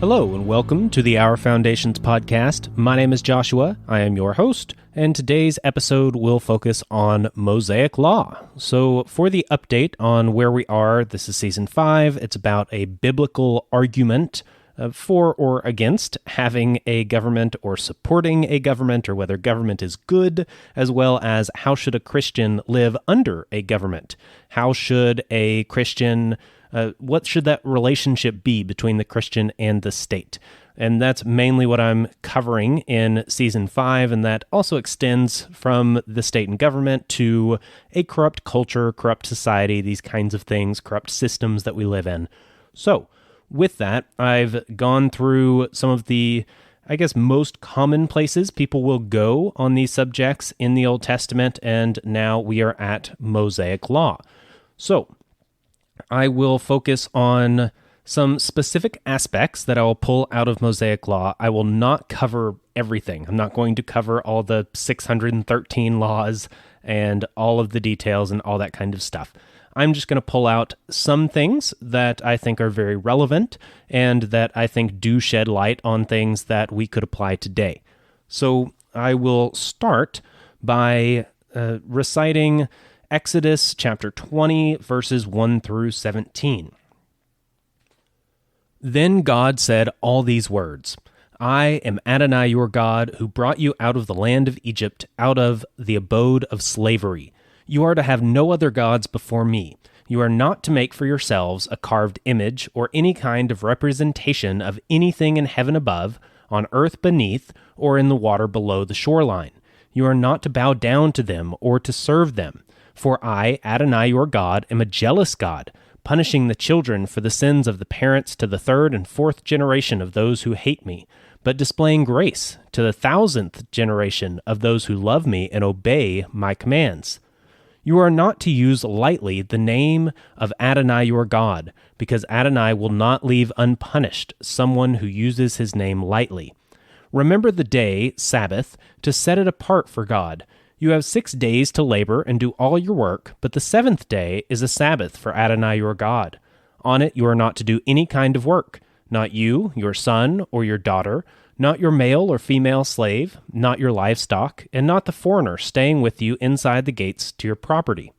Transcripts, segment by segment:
Hello and welcome to the Our Foundations podcast. My name is Joshua. I am your host, and today's episode will focus on Mosaic Law. So for the update on where we are, this is Season 5. It's about a biblical argument for or against having a government or supporting a government, or whether government is good, as well as how should a Christian live under a government? How should a Christian what should that relationship be between the Christian and the state? And that's mainly what I'm covering in Season 5, and that also extends from the state and government to a corrupt culture, corrupt society, these kinds of things, corrupt systems that we live in. So, with that, I've gone through some of the, most common places people will go on these subjects in the Old Testament, and now we are at Mosaic Law. So, I will focus on some specific aspects that I will pull out of Mosaic Law. I will not cover everything. I'm not going to cover all the 613 laws and all of the details and all that kind of stuff. I'm just going to pull out some things that I think are very relevant and that I think do shed light on things that we could apply today. So I will start by reciting Exodus chapter 20, verses 1 through 17. Then God said all these words, I am Adonai your God, who brought you out of the land of Egypt, out of the abode of slavery. You are to have no other gods before me. You are not to make for yourselves a carved image or any kind of representation of anything in heaven above, on earth beneath, or in the water below the shoreline. You are not to bow down to them or to serve them. For I, Adonai your God, am a jealous God, punishing the children for the sins of the parents to the third and fourth generation of those who hate me, but displaying grace to the 1,000th generation of those who love me and obey my commands. You are not to use lightly the name of Adonai your God, because Adonai will not leave unpunished someone who uses his name lightly. Remember the day, Sabbath, to set it apart for God. You have 6 days to labor and do all your work, but the 7th day is a Sabbath for Adonai your God. On it you are not to do any kind of work, not you, your son, or your daughter, not your male or female slave, not your livestock, and not the foreigner staying with you inside the gates to your property.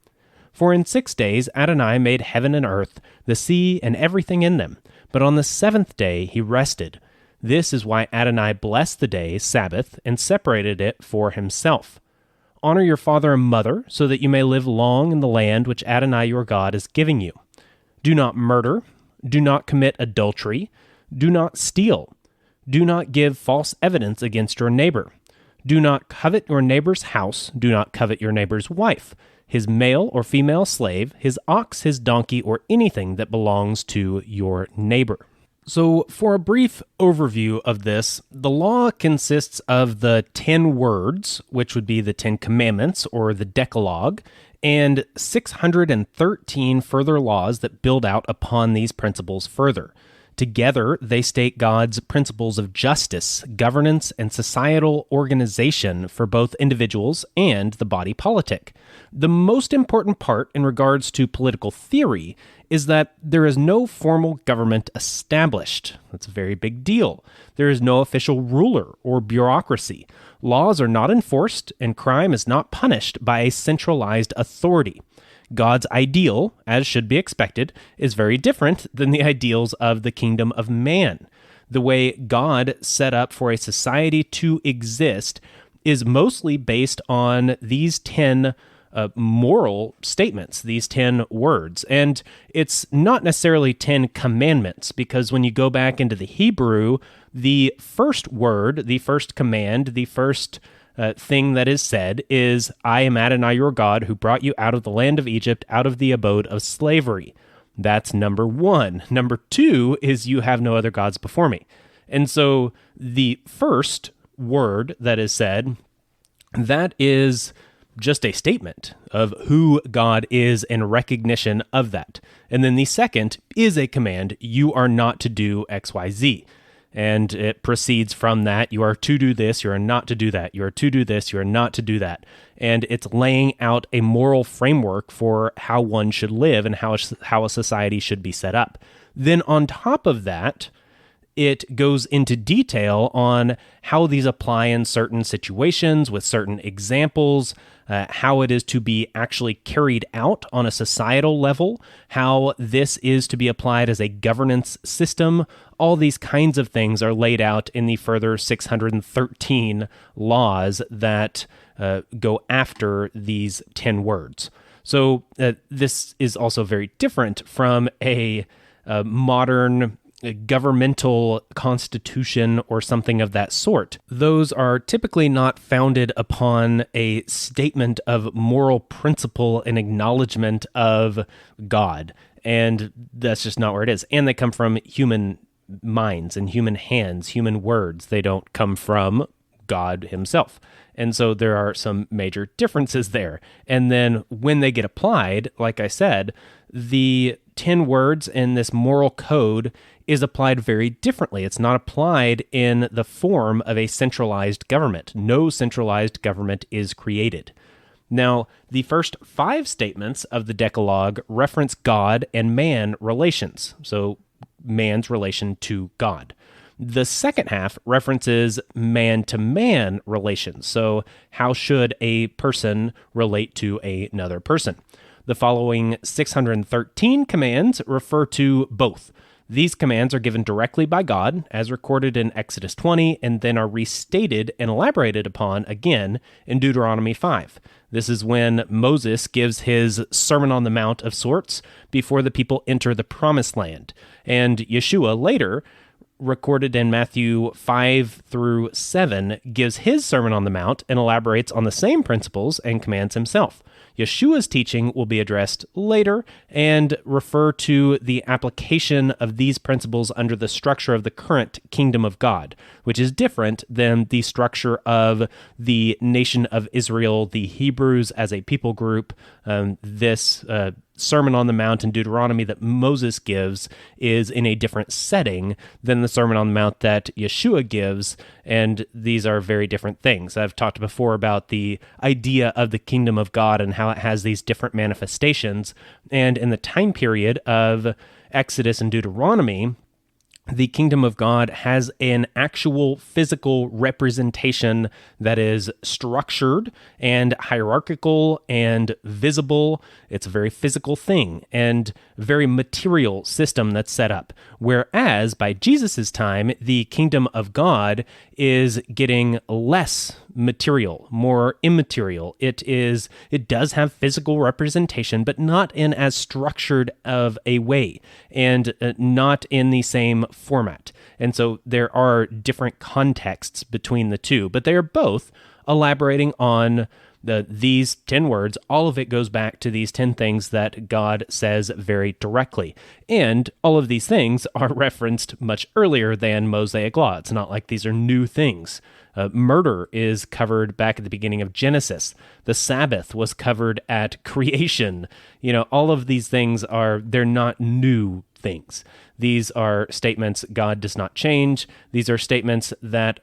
For in 6 days Adonai made heaven and earth, the sea, and everything in them, but on the 7th day he rested. This is why Adonai blessed the day, Sabbath, and separated it for himself. Honor your father and mother, so that you may live long in the land which Adonai your God is giving you. Do not murder. Do not commit adultery. Do not steal. Do not give false evidence against your neighbor. Do not covet your neighbor's house. Do not covet your neighbor's wife, his male or female slave, his ox, his donkey, or anything that belongs to your neighbor. So, for a brief overview of this, the law consists of the 10 words, which would be the 10 commandments, or the Decalogue, and 613 further laws that build out upon these principles further. Together, they state God's principles of justice, governance, and societal organization for both individuals and the body politic. The most important part in regards to political theory is that there is no formal government established. That's a very big deal. There is no official ruler or bureaucracy. Laws are not enforced, and crime is not punished by a centralized authority. God's ideal, as should be expected, is very different than the ideals of the kingdom of man. The way God set up for a society to exist is mostly based on these 10 moral statements, these 10 words. And it's not necessarily 10 commandments, because when you go back into the Hebrew, the first word, the first command, the first thing that is said is, I am Adonai your God, who brought you out of the land of Egypt, out of the abode of slavery. That's number 1. Number 2 is, you have no other gods before me. And so the first word that is said, that is just a statement of who God is in recognition of that. And then the second is a command, you are not to do X, Y, Z. And it proceeds from that, you are to do this, you are not to do that, you are to do this, you are not to do that. And it's laying out a moral framework for how one should live and how a society should be set up. Then on top of that, it goes into detail on how these apply in certain situations with certain examples, how it is to be actually carried out on a societal level, how this is to be applied as a governance system. All these kinds of things are laid out in the further 613 laws that go after these 10 words. So this is also very different from a modern governmental constitution or something of that sort. Those are typically not founded upon a statement of moral principle and acknowledgement of God. And that's just not where it is. And they come from human minds and human hands, human words. They don't come from God himself. And so there are some major differences there. And then when they get applied, like I said, the 10 words in this moral code is applied very differently. It's not applied in the form of a centralized government. No centralized government is created. Now, the first 5 statements of the Decalogue reference God and man relations, so man's relation to God. The second half references man-to-man relations, so how should a person relate to another person? The following 613 commands refer to both. These commands are given directly by God, as recorded in Exodus 20, and then are restated and elaborated upon again in Deuteronomy 5. This is when Moses gives his Sermon on the Mount of sorts before the people enter the Promised Land. And Yeshua later, recorded in Matthew 5 through 7, gives his Sermon on the Mount and elaborates on the same principles and commands himself. Yeshua's teaching will be addressed later and refer to the application of these principles under the structure of the current kingdom of God, which is different than the structure of the nation of Israel, the Hebrews as a people group. This Sermon on the Mount in Deuteronomy that Moses gives is in a different setting than the Sermon on the Mount that Yeshua gives, and these are very different things. I've talked before about the idea of the kingdom of God and how it has these different manifestations, and in the time period of Exodus and Deuteronomy, the kingdom of God has an actual physical representation that is structured and hierarchical and visible. It's a very physical thing and very material system that's set up. Whereas by Jesus's time, the kingdom of God is getting less material, more immaterial. It does have physical representation, but not in as structured of a way and not in the same format. And so there are different contexts between the two, but they are both elaborating on these 10 words. All of it goes back to these 10 things that God says very directly. And all of these things are referenced much earlier than Mosaic Law. It's not like these are new things. Murder is covered back at the beginning of Genesis. The Sabbath was covered at creation. All of these things they're not new things. These are statements God does not change. These are statements that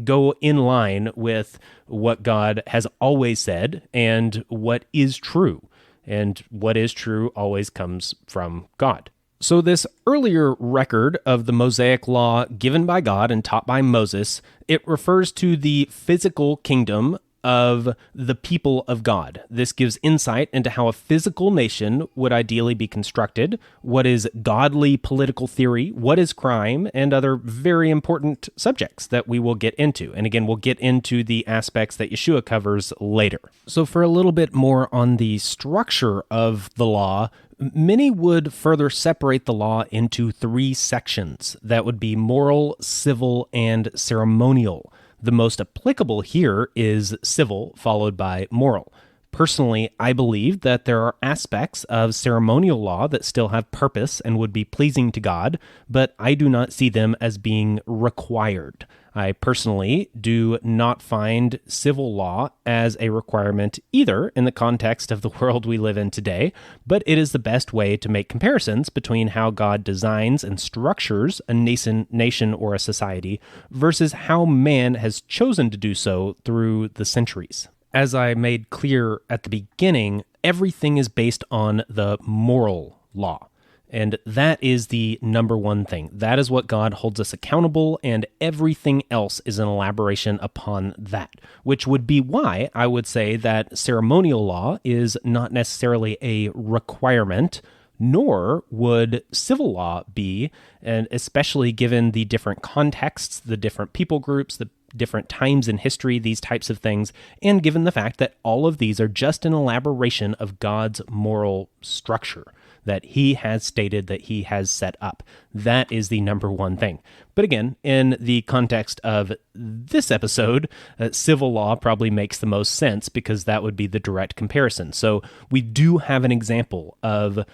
go in line with what God has always said and what is true. And what is true always comes from God. So this earlier record of the Mosaic Law given by God and taught by Moses, it refers to the physical kingdom of the people of God. This gives insight into how a physical nation would ideally be constructed, what is godly political theory, what is crime, and other very important subjects that we will get into. And again, we'll get into the aspects that Yeshua covers later. So for a little bit more on the structure of the law, many would further separate the law into 3 sections. That would be moral, civil, and ceremonial. The most applicable here is civil, followed by moral. Personally, I believe that there are aspects of ceremonial law that still have purpose and would be pleasing to God, but I do not see them as being required. I personally do not find civil law as a requirement either in the context of the world we live in today, but it is the best way to make comparisons between how God designs and structures a nation or a society versus how man has chosen to do so through the centuries. As I made clear at the beginning, everything is based on the moral law. And that is the number one thing. That is what God holds us accountable, and everything else is an elaboration upon that, which would be why I would say that ceremonial law is not necessarily a requirement, nor would civil law be, and especially given the different contexts, the different people groups, the different times in history, these types of things, and given the fact that all of these are just an elaboration of God's moral structure that he has stated that he has set up. That is the number one thing. But again, in the context of this episode, civil law probably makes the most sense because that would be the direct comparison. So we do have an example of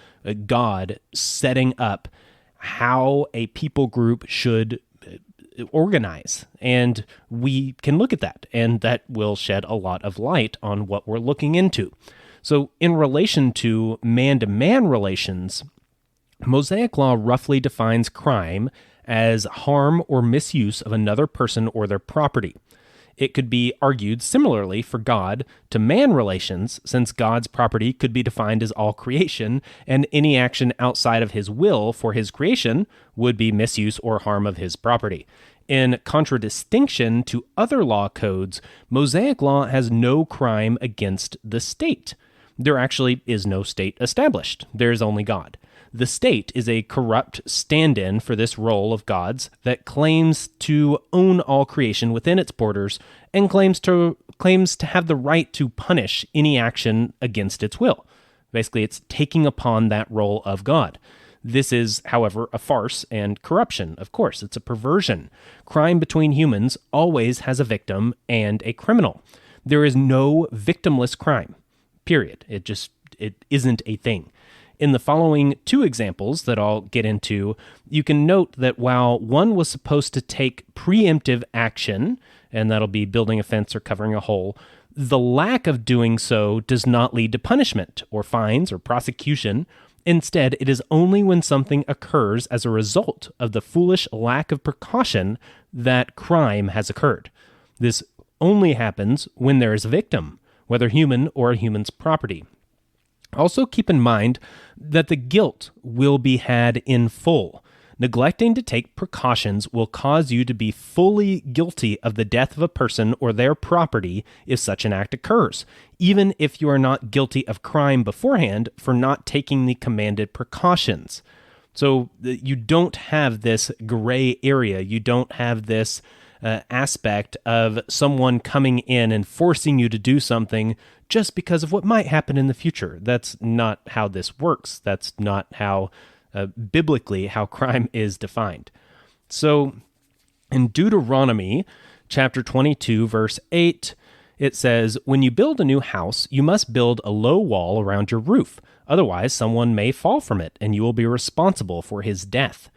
God setting up how a people group should organize, and we can look at that, and that will shed a lot of light on what we're looking into. So in relation to man-to-man relations, Mosaic Law roughly defines crime as harm or misuse of another person or their property. It could be argued similarly for God to man relations, since God's property could be defined as all creation, and any action outside of his will for his creation would be misuse or harm of his property. In contradistinction to other law codes, Mosaic Law has no crime against the state. There actually is no state established. There is only God. The state is a corrupt stand-in for this role of God's that claims to own all creation within its borders and claims to have the right to punish any action against its will. Basically, it's taking upon that role of God. This is, however, a farce and corruption. Of course, it's a perversion. Crime between humans always has a victim and a criminal. There is no victimless crime. Period. It isn't a thing. In the following two examples that I'll get into, you can note that while one was supposed to take preemptive action, and that'll be building a fence or covering a hole, the lack of doing so does not lead to punishment or fines or prosecution. Instead, it is only when something occurs as a result of the foolish lack of precaution that crime has occurred. This only happens when there is a victim, whether human or a human's property. Also keep in mind that the guilt will be had in full. Neglecting to take precautions will cause you to be fully guilty of the death of a person or their property if such an act occurs, even if you are not guilty of crime beforehand for not taking the commanded precautions. So you don't have this gray area. You don't have this aspect of someone coming in and forcing you to do something just because of what might happen in the future. That's not how this works. That's not how, biblically, how crime is defined. So in Deuteronomy chapter 22, verse 8, it says, "When you build a new house, you must build a low wall around your roof. Otherwise, someone may fall from it, and you will be responsible for his death."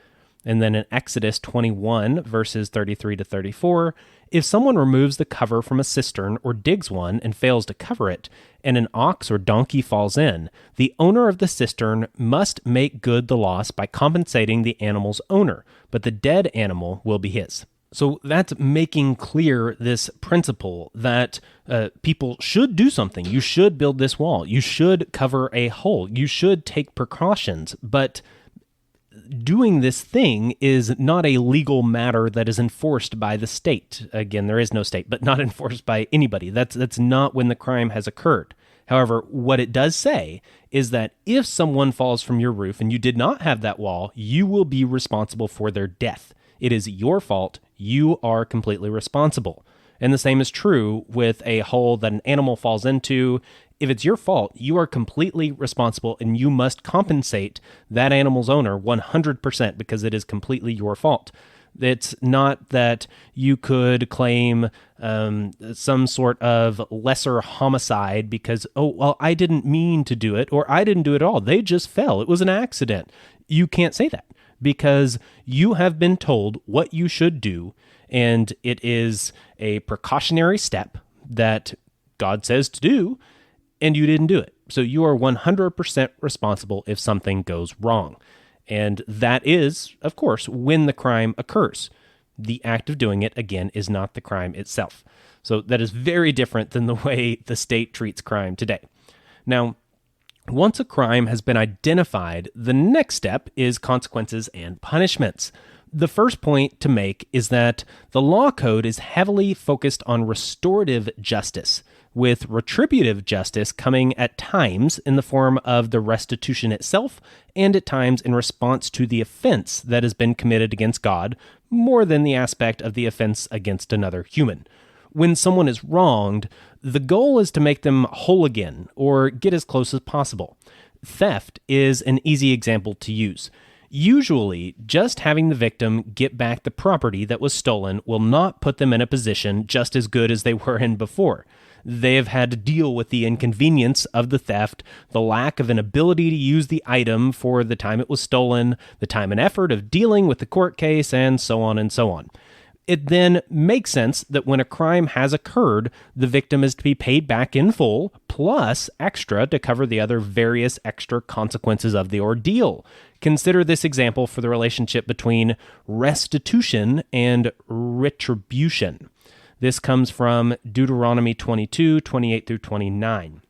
And then in Exodus 21, verses 33 to 34, "If someone removes the cover from a cistern or digs one and fails to cover it, and an ox or donkey falls in, the owner of the cistern must make good the loss by compensating the animal's owner, but the dead animal will be his." So that's making clear this principle that people should do something. You should build this wall. You should cover a hole. You should take precautions, but doing this thing is not a legal matter that is enforced by the state. Again, there is no state, but not enforced by anybody. That's not when the crime has occurred. However, what it does say is that if someone falls from your roof and you did not have that wall, you will be responsible for their death. It is your fault. You are completely responsible. And the same is true with a hole that an animal falls into. If it's your fault, you are completely responsible and you must compensate that animal's owner 100% because it is completely your fault. It's not that you could claim some sort of lesser homicide because, oh, well, I didn't mean to do it, or I didn't do it at all. They just fell. It was an accident. You can't say that because you have been told what you should do, and it is a precautionary step that God says to do, and you didn't do it. So you are 100% responsible if something goes wrong. And that is, of course, when the crime occurs. The act of doing it, again, is not the crime itself. So that is very different than the way the state treats crime today. Now, Once a crime has been identified, the next step is consequences and punishments. The first point to make is that the law code is heavily focused on restorative justice, with retributive justice coming at times in the form of the restitution itself and at times in response to the offense that has been committed against God, more than the aspect of the offense against another human. When someone is wronged, the goal is to make them whole again or get as close as possible. Theft is an easy example to use. Usually, just having the victim get back the property that was stolen will not put them in a position just as good as they were in before. They have had to deal with the inconvenience of the theft, the lack of an ability to use the item for the time it was stolen, the time and effort of dealing with the court case, and so on and so on. It then makes sense that when a crime has occurred, the victim is to be paid back in full, plus extra to cover the other various extra consequences of the ordeal. Consider this example for the relationship between restitution and retribution. This comes from Deuteronomy 22, 28 through 29.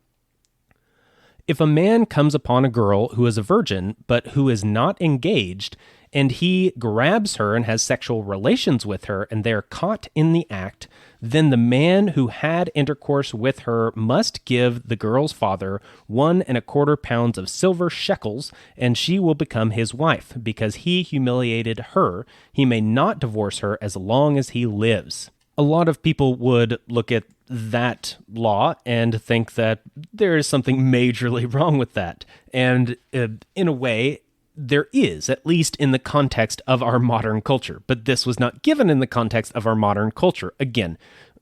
If a man comes upon a girl who is a virgin, but who is not engaged, and he grabs her and has sexual relations with her, and they are caught in the act, then the man who had intercourse with her must give the girl's father 1.25 pounds of silver shekels, and she will become his wife, because he humiliated her. He may not divorce her as long as he lives. A lot of people would look at that law and think that there is something majorly wrong with that. And in a way, there is, at least in the context of our modern culture. But this was not given in the context of our modern culture. Again,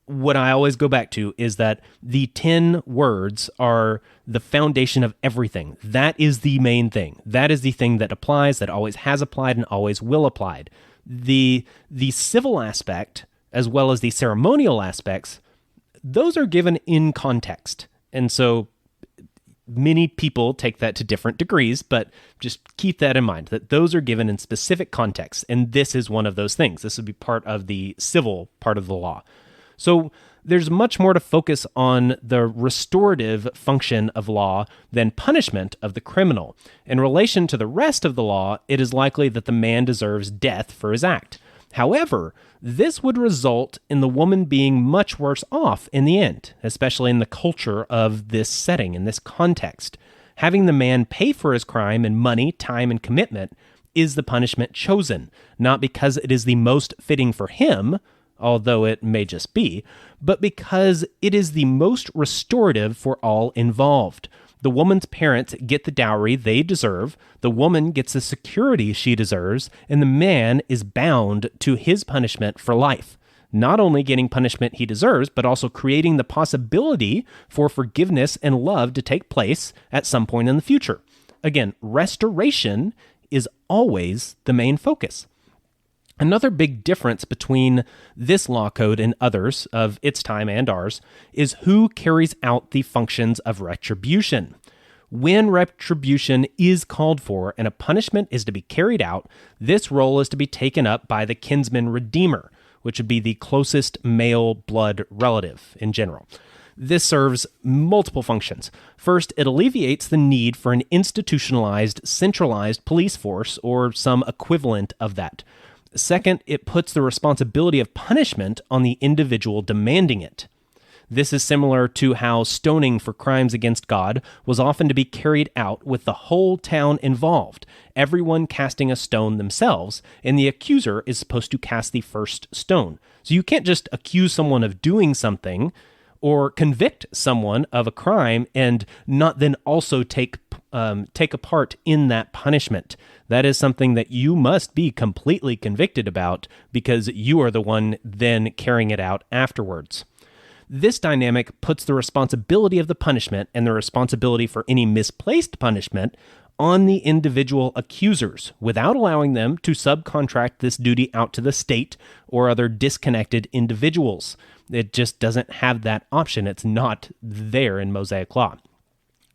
what I always go back to is that the 10 words are the foundation of everything. That is the main thing. That is the thing that applies, that always has applied, and always will apply. The civil aspect, as well as the ceremonial aspects, those are given in context. And so many people take that to different degrees, but just keep that in mind, that those are given in specific contexts. And this is one of those things. This would be part of the civil part of the law. So there's much more to focus on the restorative function of law than punishment of the criminal. In relation to the rest of the law, it is likely that the man deserves death for his act. However, this would result in the woman being much worse off in the end, especially in the culture of this setting, in this context. Having the man pay for his crime in money, time, and commitment is the punishment chosen, not because it is the most fitting for him, although it may just be, but because it is the most restorative for all involved. The woman's parents get the dowry they deserve, the woman gets the security she deserves, and the man is bound to his punishment for life. Not only getting punishment he deserves, but also creating the possibility for forgiveness and love to take place at some point in the future. Again, restoration is always the main focus. Another big difference between this law code and others of its time and ours is who carries out the functions of retribution. When retribution is called for and a punishment is to be carried out, this role is to be taken up by the kinsman redeemer, which would be the closest male blood relative in general. This serves multiple functions. First, it alleviates the need for an institutionalized, centralized police force or some equivalent of that. Second, it puts the responsibility of punishment on the individual demanding it. This is similar to how stoning for crimes against God was often to be carried out with the whole town involved, everyone casting a stone themselves, and the accuser is supposed to cast the first stone. So you can't just accuse someone of doing something or convict someone of a crime and not then also take a part in that punishment. That is something that you must be completely convicted about because you are the one then carrying it out afterwards. This dynamic puts the responsibility of the punishment and the responsibility for any misplaced punishment on the individual accusers without allowing them to subcontract this duty out to the state or other disconnected individuals. It just doesn't have that option. It's not there in Mosaic Law.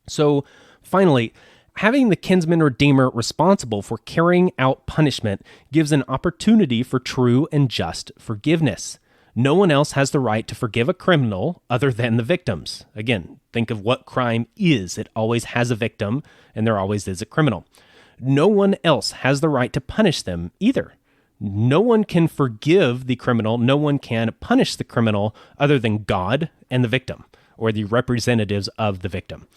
So finally, having the kinsman redeemer responsible for carrying out punishment gives an opportunity for true and just forgiveness. No one else has the right to forgive a criminal other than the victims. Again, think of what crime is. It always has a victim, and there always is a criminal. No one else has the right to punish them either. No one can forgive the criminal. No one can punish the criminal other than God and the victim, or the representatives of the victim.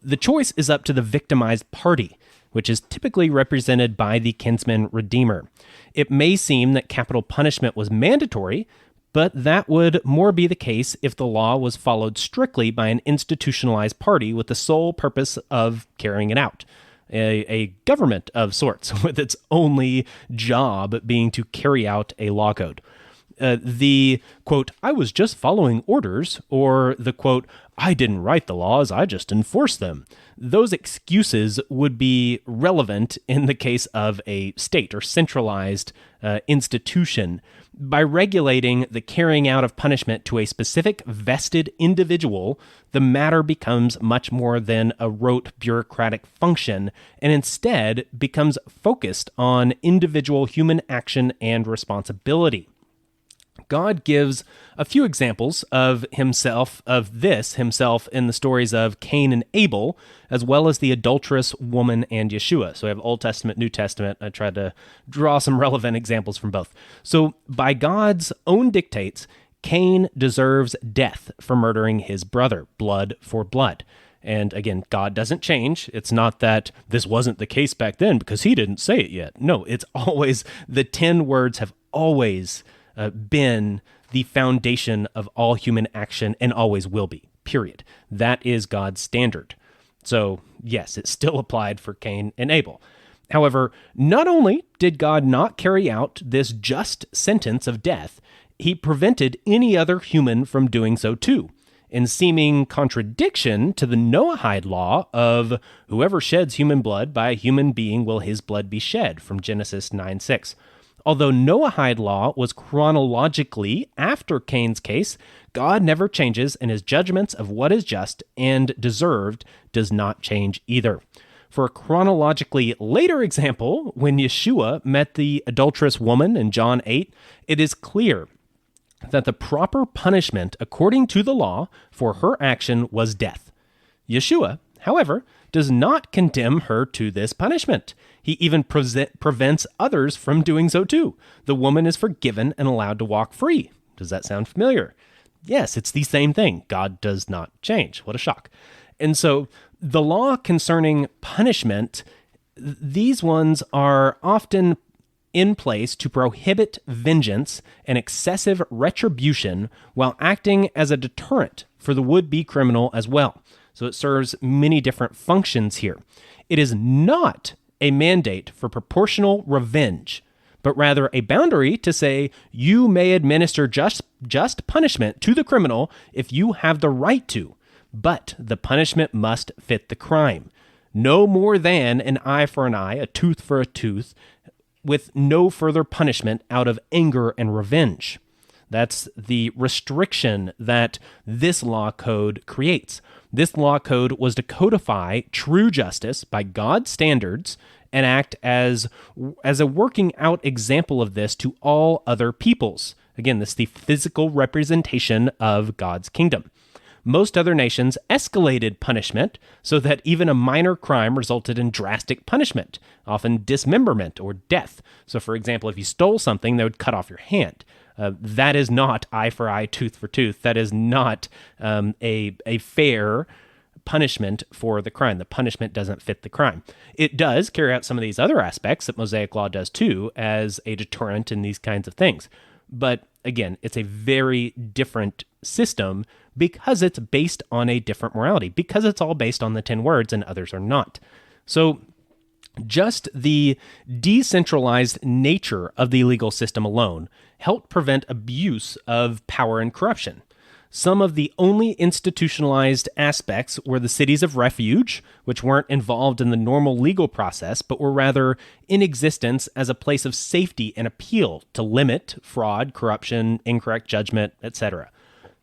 The choice is up to the victimized party, which is typically represented by the kinsman redeemer. It may seem that capital punishment was mandatory, but that would more be the case if the law was followed strictly by an institutionalized party with the sole purpose of carrying it out. A government of sorts, with its only job being to carry out a law code. The, quote, I was just following orders, or the, quote, I didn't write the laws, I just enforced them. Those excuses would be relevant in the case of a state or centralized institution. By regulating the carrying out of punishment to a specific vested individual, the matter becomes much more than a rote bureaucratic function, and instead becomes focused on individual human action and responsibility. God gives a few examples of himself in the stories of Cain and Abel, as well as the adulterous woman and Yeshua. So we have Old Testament, New Testament. I tried to draw some relevant examples from both. So by God's own dictates, Cain deserves death for murdering his brother, blood for blood. And again, God doesn't change. It's not that this wasn't the case back then because he didn't say it yet. No, it's always, the 10 words have always been the foundation of all human action and always will be, period. That is God's standard. So yes, it still applied for Cain and Abel. However, not only did God not carry out this just sentence of death, he prevented any other human from doing so too, in seeming contradiction to the Noahide law of whoever sheds human blood, by a human being will his blood be shed, from Genesis 9:6. Although Noahide law was chronologically after Cain's case, God never changes, and his judgments of what is just and deserved does not change either. For a chronologically later example, when Yeshua met the adulterous woman in John 8, it is clear that the proper punishment according to the law for her action was death. Yeshua, however, does not condemn her to this punishment. He even prevents others from doing so too. The woman is forgiven and allowed to walk free. Does that sound familiar? Yes, it's the same thing. God does not change. What a shock. And so the law concerning punishment, these ones are often in place to prohibit vengeance and excessive retribution while acting as a deterrent for the would-be criminal as well. So it serves many different functions here. It is not a mandate for proportional revenge, but rather a boundary to say you may administer just punishment to the criminal if you have the right to, but the punishment must fit the crime. No more than an eye for an eye, a tooth for a tooth, with no further punishment out of anger and revenge. That's the restriction that this law code creates. This law code was to codify true justice by God's standards and act as a working out example of this to all other peoples. Again, this is the physical representation of God's kingdom. Most other nations escalated punishment so that even a minor crime resulted in drastic punishment, often dismemberment or death. So, for example, if you stole something, they would cut off your hand. That is not eye for eye, tooth for tooth. That is not a fair punishment for the crime. The punishment doesn't fit the crime. It does carry out some of these other aspects that Mosaic Law does too, as a deterrent in these kinds of things. But again, it's a very different system because it's based on a different morality, because it's all based on the 10 words and others are not. So just the decentralized nature of the legal system alone helped prevent abuse of power and corruption. Some of the only institutionalized aspects were the cities of refuge, which weren't involved in the normal legal process, but were rather in existence as a place of safety and appeal to limit fraud, corruption, incorrect judgment, etc.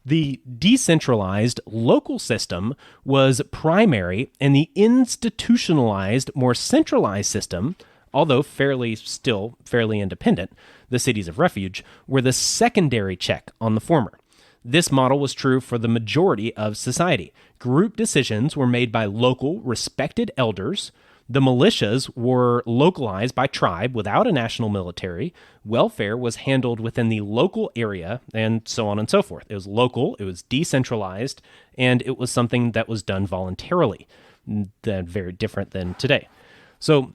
The decentralized local system was primary, and the institutionalized, more centralized system although still fairly independent, the cities of refuge, were the secondary check on the former. This model was true for the majority of society. Group decisions were made by local, respected elders. The militias were localized by tribe without a national military. Welfare was handled within the local area, and so on and so forth. It was local, it was decentralized, and it was something that was done voluntarily. Very different than today. So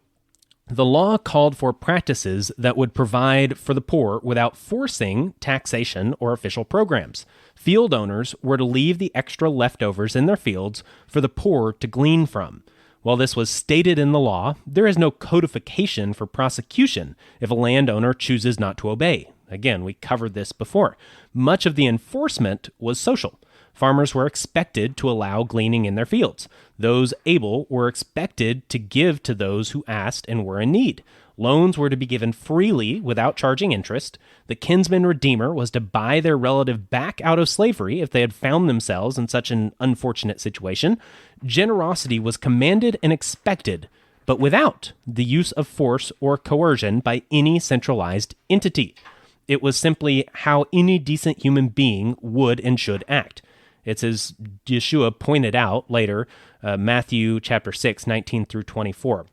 the law called for practices that would provide for the poor without forcing taxation or official programs. Field owners were to leave the extra leftovers in their fields for the poor to glean from. While this was stated in the law, there is no codification for prosecution if a landowner chooses not to obey. Again, we covered this before. Much of the enforcement was social. Farmers were expected to allow gleaning in their fields. Those able were expected to give to those who asked and were in need. Loans were to be given freely without charging interest. The kinsman redeemer was to buy their relative back out of slavery if they had found themselves in such an unfortunate situation. Generosity was commanded and expected, but without the use of force or coercion by any centralized entity. It was simply how any decent human being would and should act. It's as Yeshua pointed out later, Matthew chapter 6, 19 through 24.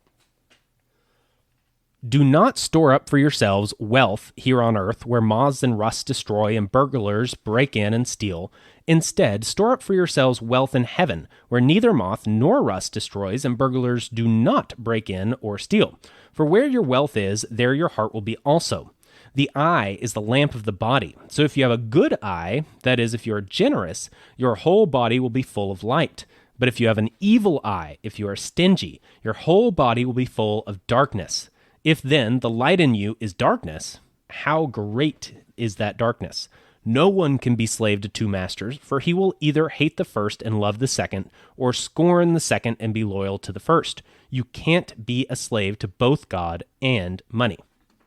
Do not store up for yourselves wealth here on earth where moths and rust destroy and burglars break in and steal. Instead, store up for yourselves wealth in heaven where neither moth nor rust destroys and burglars do not break in or steal. For where your wealth is, there your heart will be also. The eye is the lamp of the body. So if you have a good eye, that is, if you are generous, your whole body will be full of light. But if you have an evil eye, if you are stingy, your whole body will be full of darkness. If then the light in you is darkness, how great is that darkness? No one can be slave to two masters, for he will either hate the first and love the second, or scorn the second and be loyal to the first. You can't be a slave to both God and money.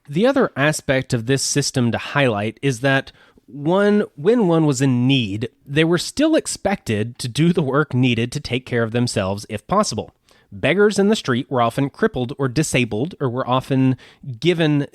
The other aspect of this system to highlight is that when one was in need, they were still expected to do the work needed to take care of themselves if possible. Beggars in the street were often crippled or disabled, or were often given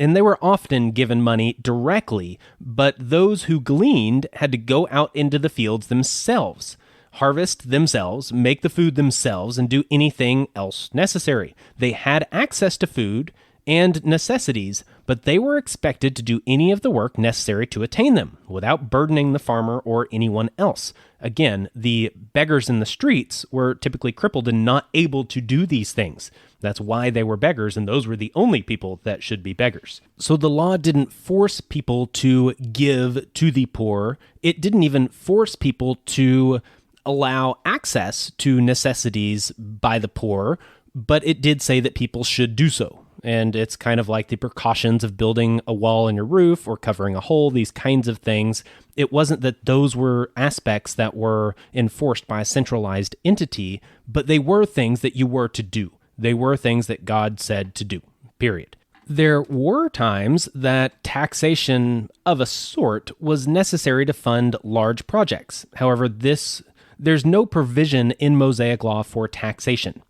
money directly, but those who gleaned had to go out into the fields themselves, harvest themselves, make the food themselves, and do anything else necessary. They had access to food and necessities, but they were expected to do any of the work necessary to attain them without burdening the farmer or anyone else. Again, the beggars in the streets were typically crippled and not able to do these things. That's why they were beggars, and those were the only people that should be beggars. So the law didn't force people to give to the poor. It didn't even force people to allow access to necessities by the poor, but it did say that people should do so. And it's kind of like the precautions of building a wall in your roof or covering a hole, these kinds of things. It wasn't that those were aspects that were enforced by a centralized entity, but they were things that you were to do. They were things that God said to do, period. There were times that taxation of a sort was necessary to fund large projects. However, there's no provision in Mosaic Law for taxation.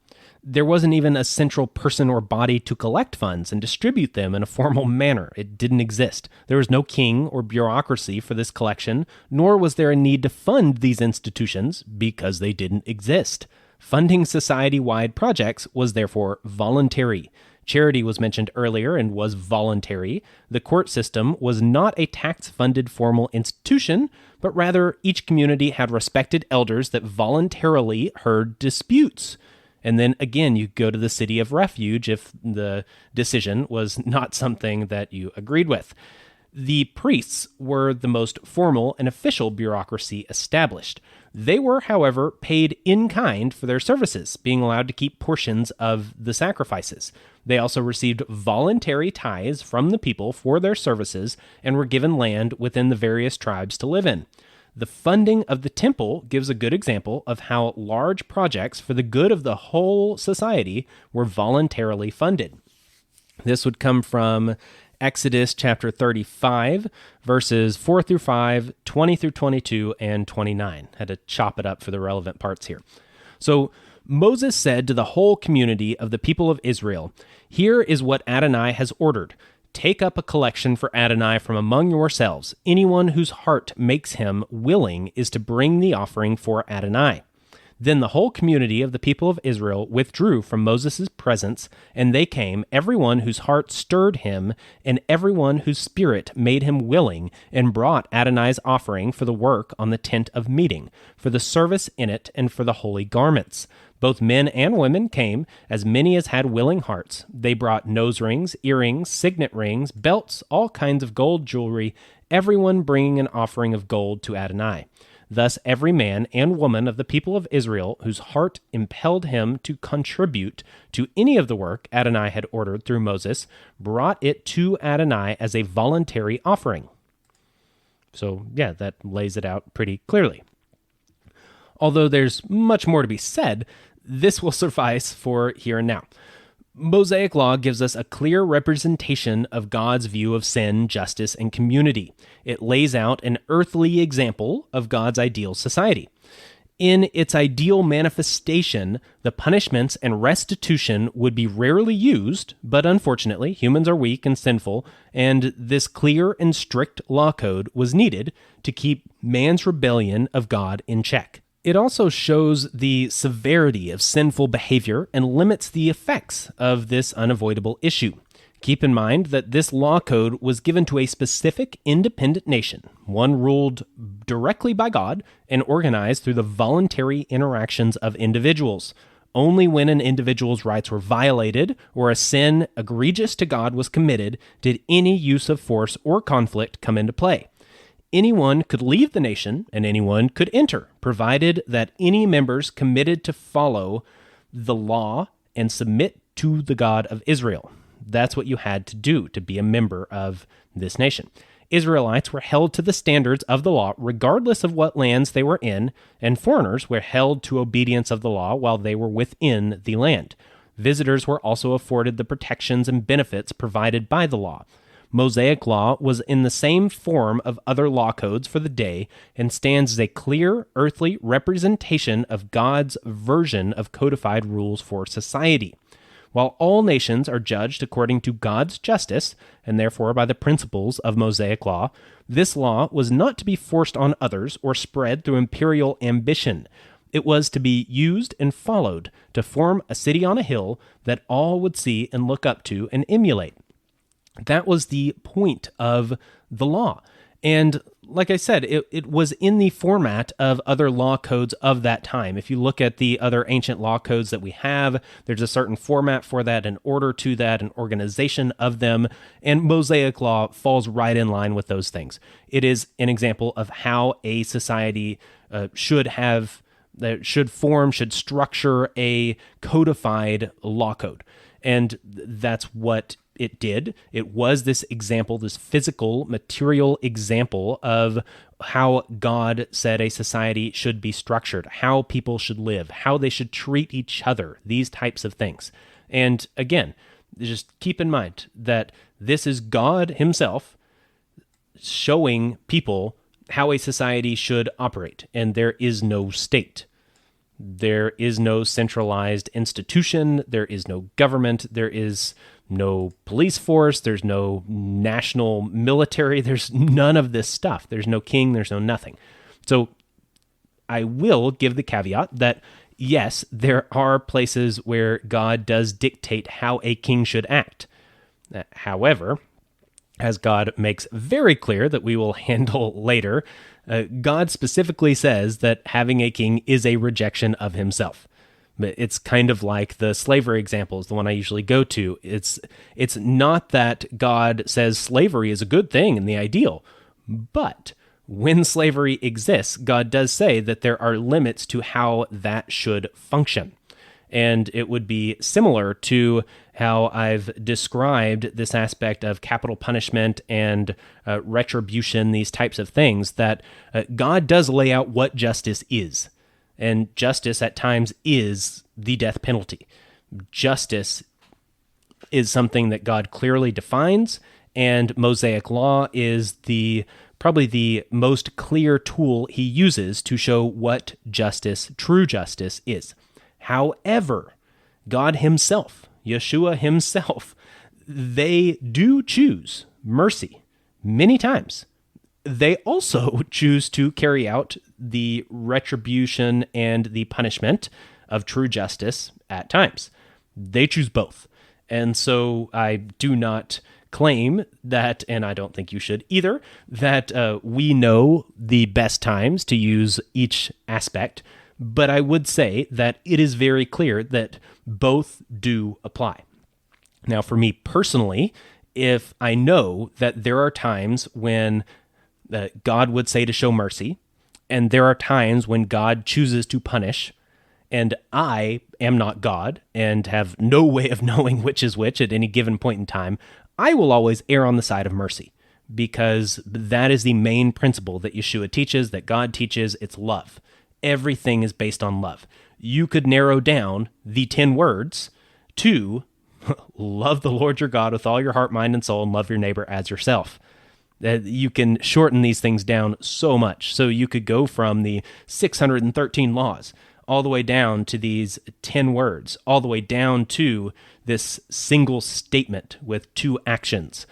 There wasn't even a central person or body to collect funds and distribute them in a formal manner. It didn't exist. There was no king or bureaucracy for this collection, nor was there a need to fund these institutions because they didn't exist. Funding society-wide projects was therefore voluntary. Charity was mentioned earlier and was voluntary. The court system was not a tax-funded formal institution, but rather each community had respected elders that voluntarily heard disputes. And then again, you go to the city of refuge if the decision was not something that you agreed with. The priests were the most formal and official bureaucracy established. They were, however, paid in kind for their services, being allowed to keep portions of the sacrifices. They also received voluntary tithes from the people for their services and were given land within the various tribes to live in. The funding of the temple gives a good example of how large projects for the good of the whole society were voluntarily funded. This would come from Exodus chapter 35, verses 4 through 5, 20 through 22, and 29. Had to chop it up for the relevant parts here. So Moses said to the whole community of the people of Israel, Here is what Adonai has ordered. Take up a collection for Adonai from among yourselves. Anyone whose heart makes him willing is to bring the offering for Adonai. Then the whole community of the people of Israel withdrew from Moses' presence, and they came, everyone whose heart stirred him, and everyone whose spirit made him willing, and brought Adonai's offering for the work on the tent of meeting, for the service in it, and for the holy garments. Both men and women came, as many as had willing hearts. They brought nose rings, earrings, signet rings, belts, all kinds of gold jewelry, everyone bringing an offering of gold to Adonai. Thus every man and woman of the people of Israel whose heart impelled him to contribute to any of the work Adonai had ordered through Moses brought it to Adonai as a voluntary offering. So, yeah, that lays it out pretty clearly. Although there's much more to be said, this will suffice for here and now. Mosaic Law gives us a clear representation of God's view of sin, justice, and community. It lays out an earthly example of God's ideal society. In its ideal manifestation, the punishments and restitution would be rarely used, but unfortunately, humans are weak and sinful, and this clear and strict law code was needed to keep man's rebellion of God in check. It also shows the severity of sinful behavior and limits the effects of this unavoidable issue. Keep in mind that this law code was given to a specific independent nation, one ruled directly by God and organized through the voluntary interactions of individuals. Only when an individual's rights were violated or a sin egregious to God was committed did any use of force or conflict come into play. Anyone could leave the nation and anyone could enter, provided that any members committed to follow the law and submit to the God of Israel. That's what you had to do to be a member of this nation. Israelites were held to the standards of the law regardless of what lands they were in, and foreigners were held to obedience of the law while they were within the land. Visitors were also afforded the protections and benefits provided by the law. Mosaic Law was in the same form of other law codes for the day and stands as a clear earthly representation of God's version of codified rules for society. While all nations are judged according to God's justice, and therefore by the principles of Mosaic Law, this law was not to be forced on others or spread through imperial ambition. It was to be used and followed to form a city on a hill that all would see and look up to and emulate. That was the point of the law. And like I said, it was in the format of other law codes of that time. If you look at the other ancient law codes that we have, there's a certain format for that, an order to that, an organization of them, and Mosaic Law falls right in line with those things. It is an example of how a society should structure a codified law code. And that's what it did. It was this example, this physical, material example of how God said a society should be structured, how people should live, how they should treat each other, these types of things. And again, just keep in mind that this is God himself showing people how a society should operate, and there is no state. There is no centralized institution. There is no government. There is no police force. There's no national military. There's none of this stuff. There's no king. There's no nothing. So I will give the caveat that, yes, there are places where God does dictate how a king should act. However, as God makes very clear that we will handle later, God specifically says that having a king is a rejection of himself. It's kind of like the slavery example is the one I usually go to. It's not that God says slavery is a good thing and the ideal, but when slavery exists, God does say that there are limits to how that should function. And it would be similar to how I've described this aspect of capital punishment and retribution, these types of things, that God does lay out what justice is. And justice at times is the death penalty. Justice is something that God clearly defines, and Mosaic Law is probably the most clear tool he uses to show what justice, true justice, is. However, God himself Yeshua himself, they do choose mercy many times. They also choose to carry out the retribution and the punishment of true justice at times. They choose both. And so I do not claim that, and I don't think you should either, that we know the best times to use each aspect, but I would say that it is very clear that both do apply. Now, for me personally, if I know that there are times when God would say to show mercy, and there are times when God chooses to punish, and I am not God and have no way of knowing which is which at any given point in time, I will always err on the side of mercy, because that is the main principle that Yeshua teaches, that God teaches. It's love. Everything is based on love. You could narrow down the 10 words to love the Lord your God with all your heart, mind, and soul, and love your neighbor as yourself. You can shorten these things down so much. So you could go from the 613 laws all the way down to these 10 words, all the way down to this single statement with 2 actions.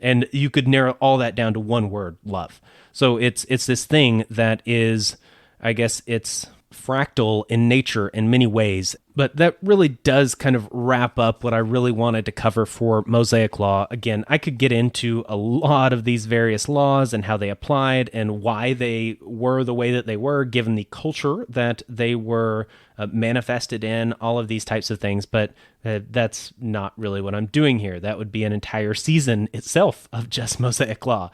And you could narrow all that down to one word, love. So it's this thing that is, I guess it's fractal in nature in many ways, but that really does kind of wrap up what I really wanted to cover for Mosaic Law. Again, I could get into a lot of these various laws and how they applied and why they were the way that they were, given the culture that they were manifested in, all of these types of things, but that's not really what I'm doing here. That would be an entire season itself of just Mosaic Law.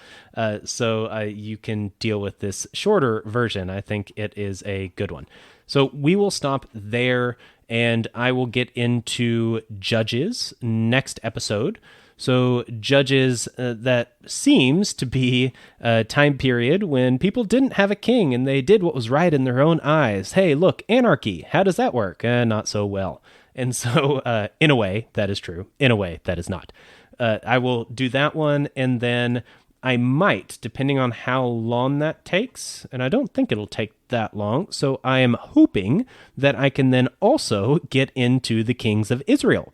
So you can deal with this shorter version. I think it is a good one. So we will stop there, and I will get into Judges next episode. So Judges, that seems to be a time period when people didn't have a king and they did what was right in their own eyes. Hey, look, anarchy. How does that work? Not so well. And so in a way, that is true. In a way, that is not. I will do that one, and then I might, depending on how long that takes, and I don't think it'll take that long, so I am hoping that I can then also get into the kings of Israel.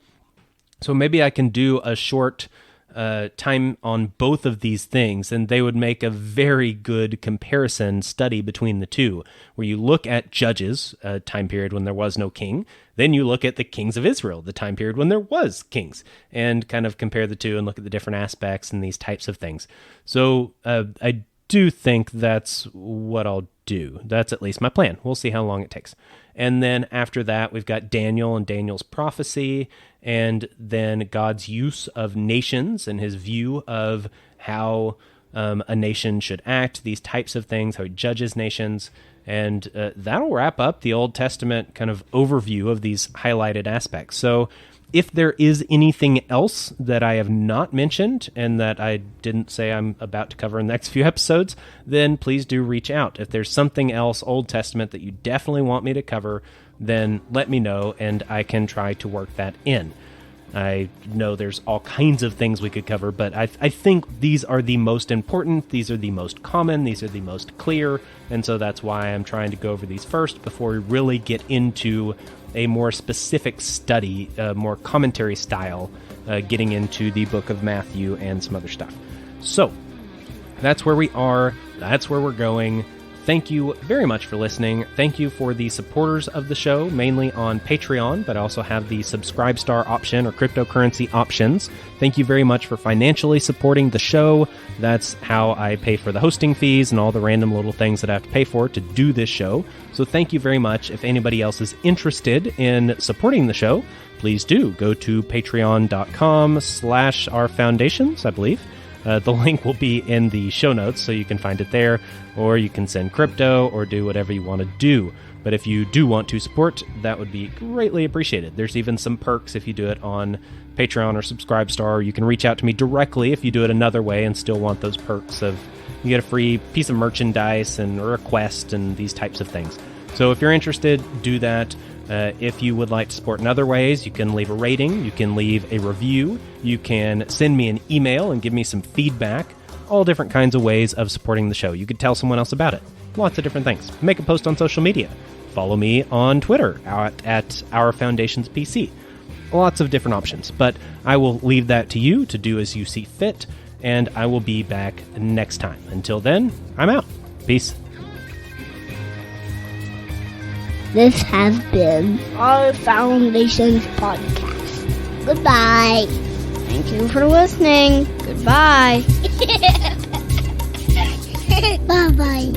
So maybe I can do a short time on both of these things, and they would make a very good comparison study between the two, where you look at Judges, a time period when there was no king, then you look at the kings of Israel, the time period when there was kings, and kind of compare the two and look at the different aspects and these types of things. So I do think that's what I'll do. That's at least my plan. We'll see how long it takes. And then after that, we've got Daniel and Daniel's prophecy, and then God's use of nations and his view of how a nation should act, these types of things, how he judges nations. And that'll wrap up the Old Testament kind of overview of these highlighted aspects. So if there is anything else that I have not mentioned and that I didn't say I'm about to cover in the next few episodes, then please do reach out. If there's something else Old Testament that you definitely want me to cover, then let me know and I can try to work that in. I know there's all kinds of things we could cover, but I think these are the most important, these are the most common, these are the most clear, and so that's why I'm trying to go over these first before we really get into a more specific study, more commentary style, getting into the book of Matthew and some other stuff. So that's where we are, that's where we're going. Thank you very much for listening. Thank you for the supporters of the show, mainly on Patreon, but I also have the Subscribe Star option or cryptocurrency options. Thank you very much for financially supporting the show. That's how I pay for the hosting fees and all the random little things that I have to pay for to do this show. So thank you very much. If anybody else is interested in supporting the show, please do go to patreon.com/ourfoundations, I believe. The link will be in the show notes, so you can find it there, or you can send crypto or do whatever you want to do. But if you do want to support, that would be greatly appreciated. There's even some perks if you do it on Patreon or Subscribestar. You can reach out to me directly if you do it another way and still want those perks of you get a free piece of merchandise and a request and these types of things. So if you're interested, do that. If you would like to support in other ways, you can leave a rating, you can leave a review, you can send me an email and give me some feedback, all different kinds of ways of supporting the show. You could tell someone else about it. Lots of different things. Make a post on social media. Follow me on Twitter at Our Foundations PC. lots of different options. But I will leave that to you to do as you see fit, and I will be back next time. Until then, I'm out. Peace. This has been our Foundations podcast. Goodbye. Thank you for listening. Goodbye. Bye-bye.